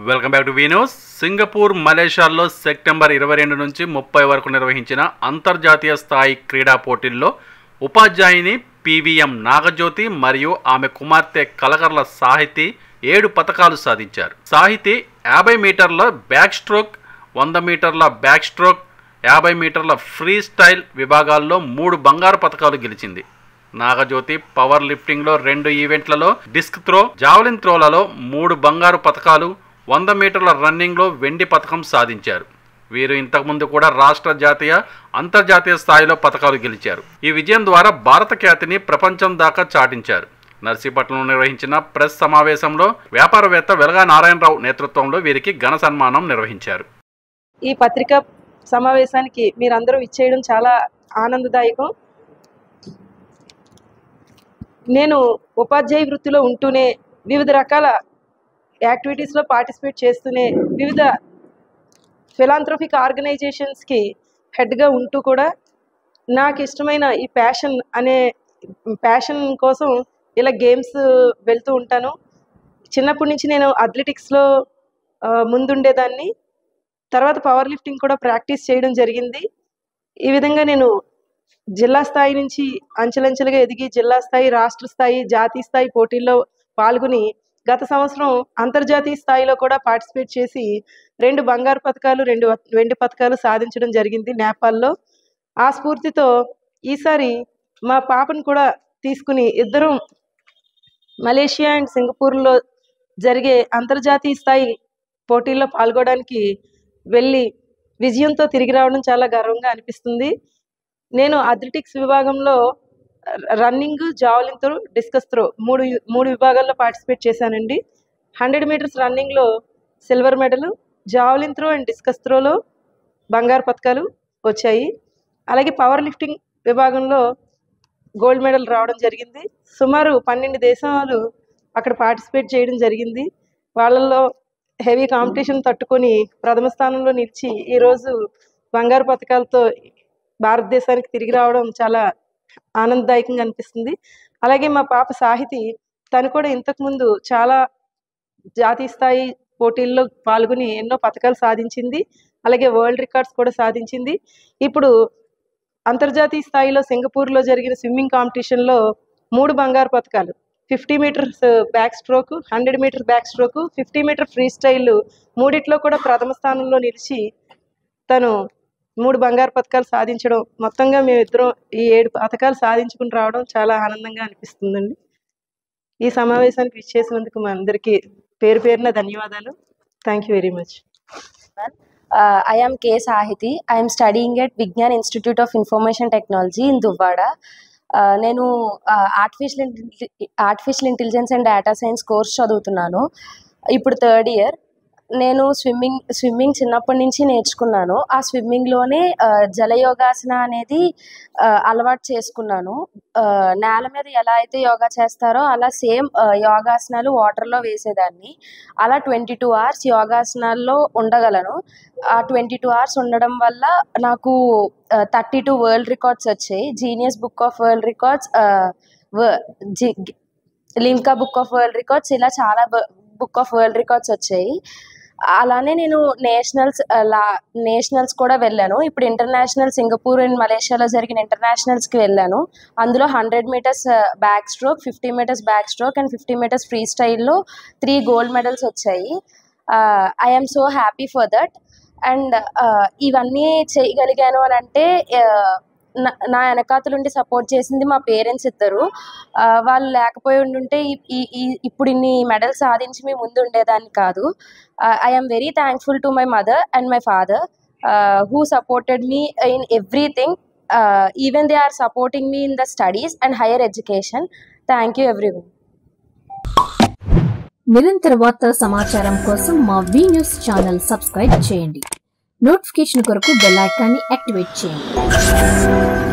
Welcome back to V news. Singapore, మలేషియాలో September 22 నుంచి 30 వరకు నిర్వహించిన అంతర్జాతీయ స్థాయి క్రీడా పోటీల్లో ఉపాధ్యాయుని పివిఎం నాగజ్యోతి మరియు ఆమె కుమార్తె కలకర్ల సాహితి 7 పతకాలు సాధించారు. సాహితి 50 మీటర్ల బ్యాక్ స్ట్రోక్, 100 మీటర్ల బ్యాక్ స్ట్రోక్, 50 మీటర్ల ఫ్రీ స్టైల్ విభాగాల్లో 3 బంగారు పతకాలు గెలిచింది. నాగజ్యోతి పవర్ లిఫ్టింగ్లో 2 ఈవెంట్లలో, డిస్క్ త్రో, జావలిన్ త్రోలలో 3 బంగారు పతకాలు, 100 మీటర్ల రన్నింగ్లో వెండి పతకం సాధించారు. వీరు ఇంతకుముందు కూడా రాష్ట్ర, జాతీయ, అంతర్జాతీయ స్థాయిలో పతకాలు గెలిచారు. ఈ విజయం ద్వారా భారత ఖ్యాతిని ప్రపంచం దాకా చాటించారు. నర్సీపట్నంలో నిర్వహించిన ప్రెస్ సమావేశంలో వ్యాపారవేత్త వెలగా నారాయణరావు నేతృత్వంలో వీరికి ఘన సన్మానం నిర్వహించారు. ఈ పత్రికా సమావేశానికి మీరందరూ ఇచ్చేయడం చాలా ఆనందదాయకం. నేను ఉపాధ్యాయ వృత్తిలో ఉంటూనే వివిధ రకాల యాక్టివిటీస్లో పార్టిసిపేట్ చేస్తూనే వివిధ ఫిలాంథ్రోపిక్ ఆర్గనైజేషన్స్కి హెడ్గా ఉంటూ కూడా నాకు ఇష్టమైన ఈ ప్యాషన్ కోసం ఇలా గేమ్స్ వెళ్తూ ఉంటాను. చిన్నప్పటి నుంచి నేను అథ్లెటిక్స్లో ముందుండేదాన్ని. తర్వాత పవర్ లిఫ్టింగ్ కూడా ప్రాక్టీస్ చేయడం జరిగింది. ఈ విధంగా నేను జిల్లా స్థాయి నుంచి అంచెలంచెలుగా ఎదిగి జిల్లా స్థాయి, రాష్ట్ర స్థాయి, జాతీయ స్థాయి పోటీల్లో పాల్గొని గత సంవత్సరం అంతర్జాతీయ స్థాయిలో కూడా పార్టిసిపేట్ చేసి 2 బంగారు పతకాలు, 2 వెండి పతకాలు సాధించడం జరిగింది నేపాల్లో. ఆ స్ఫూర్తితో ఈసారి మా పాపను కూడా తీసుకుని ఇద్దరం మలేషియా అండ్ సింగపూర్లో జరిగే అంతర్జాతీయ స్థాయి పోటీల్లో పాల్గొనడానికి వెళ్ళి విజయంతో తిరిగి రావడం చాలా గర్వంగా అనిపిస్తుంది. నేను అథ్లెటిక్స్ విభాగంలో running, javelin throw, discus throw మూడు విభాగాల్లో పార్టిసిపేట్ చేశానండి. 100 మీటర్స్ రన్నింగ్లో silver medal, javelin throw and discus త్రోలో బంగారు పతకాలు వచ్చాయి. అలాగే పవర్ లిఫ్టింగ్ విభాగంలో గోల్డ్ మెడల్ రావడం జరిగింది. సుమారు 12 దేశాలు అక్కడ పార్టిసిపేట్ చేయడం జరిగింది. వాళ్ళల్లో హెవీ కాంపిటీషన్ తట్టుకొని ప్రథమ స్థానంలో నిలిచి ఈరోజు బంగారు పతకాలతో భారతదేశానికి తిరిగి రావడం చాలా ఆనందదాయకంగా అనిపిస్తుంది. అలాగే మా పాప సాహితి, తను కూడా ఇంతకుముందు చాలా జాతీయ స్థాయి పోటీల్లో పాల్గొని ఎన్నో పతకాలు సాధించింది. అలాగే వరల్డ్ రికార్డ్స్ కూడా సాధించింది. ఇప్పుడు అంతర్జాతీయ స్థాయిలో సింగపూర్లో జరిగిన స్విమ్మింగ్ కాంపిటీషన్లో 3 బంగారు పతకాలు, 50 metres backstroke, 100 metre backstroke, 50 metre freestyle మూడిట్లో కూడా ప్రథమ స్థానంలో నిలిచి తను 3 బంగారు పతకాలు సాధించడం, మొత్తంగా మేమిద్దరం ఈ 7 పతకాలు సాధించుకుని రావడం చాలా ఆనందంగా అనిపిస్తుందండి. ఈ సమావేశానికి విచ్చేసినందుకు మా అందరికీ పేరు పేరున ధన్యవాదాలు. Thank you very much. I am K. Sahiti. I am studying at Vigyan Institute of Information Technology in Duvada. నేను artificial intelligence and data science course చదువుతున్నాను. ఇప్పుడు 3rd ఇయర్. నేను స్విమ్మింగ్ చిన్నప్పటి నుంచి నేర్చుకున్నాను. ఆ స్విమ్మింగ్లోనే జలయోగాసన అనేది అలవాటు చేసుకున్నాను. నేల మీద ఎలా అయితే యోగా చేస్తారో అలా సేమ్ యోగాసనాలు వాటర్లో వేసేదాన్ని. అలా 22 అవర్స్ యోగాసనాల్లో ఉండగలను. ఆ 22 అవర్స్ ఉండడం వల్ల నాకు 32 వరల్డ్ రికార్డ్స్ వచ్చాయి. Genius book of world records, Limca book of world records, ఇలా చాలా బుక్ ఆఫ్ వరల్డ్ రికార్డ్స్ వచ్చాయి. అలానే నేను నేషనల్స్ కూడా వెళ్ళాను. ఇప్పుడు ఇంటర్నేషనల్ సింగపూర్ అండ్ మలేషియాలో జరిగిన ఇంటర్నేషనల్స్కి వెళ్ళాను. అందులో 100 metres backstroke, 50 metres backstroke and 50 metres ఫ్రీ స్టైల్లో 3 గోల్డ్ మెడల్స్ వచ్చాయి. I am so happy for that. And ఇవన్నీ చేయగలిగాను అని అంటే నా వెనకాతలుండి సపోర్ట్ చేసింది మా పేరెంట్స్ ఇద్దరు. వాళ్ళు లేకపోయి ఉండుంటే ఇప్పుడు ఇన్ని మెడల్స్ సాధించి మీ ముందు ఉండేదాన్ని కాదు. I am very thankful to my mother and my father who supported me in everything. Even they are supporting me in the studies and higher education. Thank you everyone. నిరంతర వార్తా సమాచారం కోసం మా వి న్యూస్ ఛానల్ సబ్స్క్రైబ్ చేయండి. Notification కొరకు bell ఐకాన్ని activate చేయండి.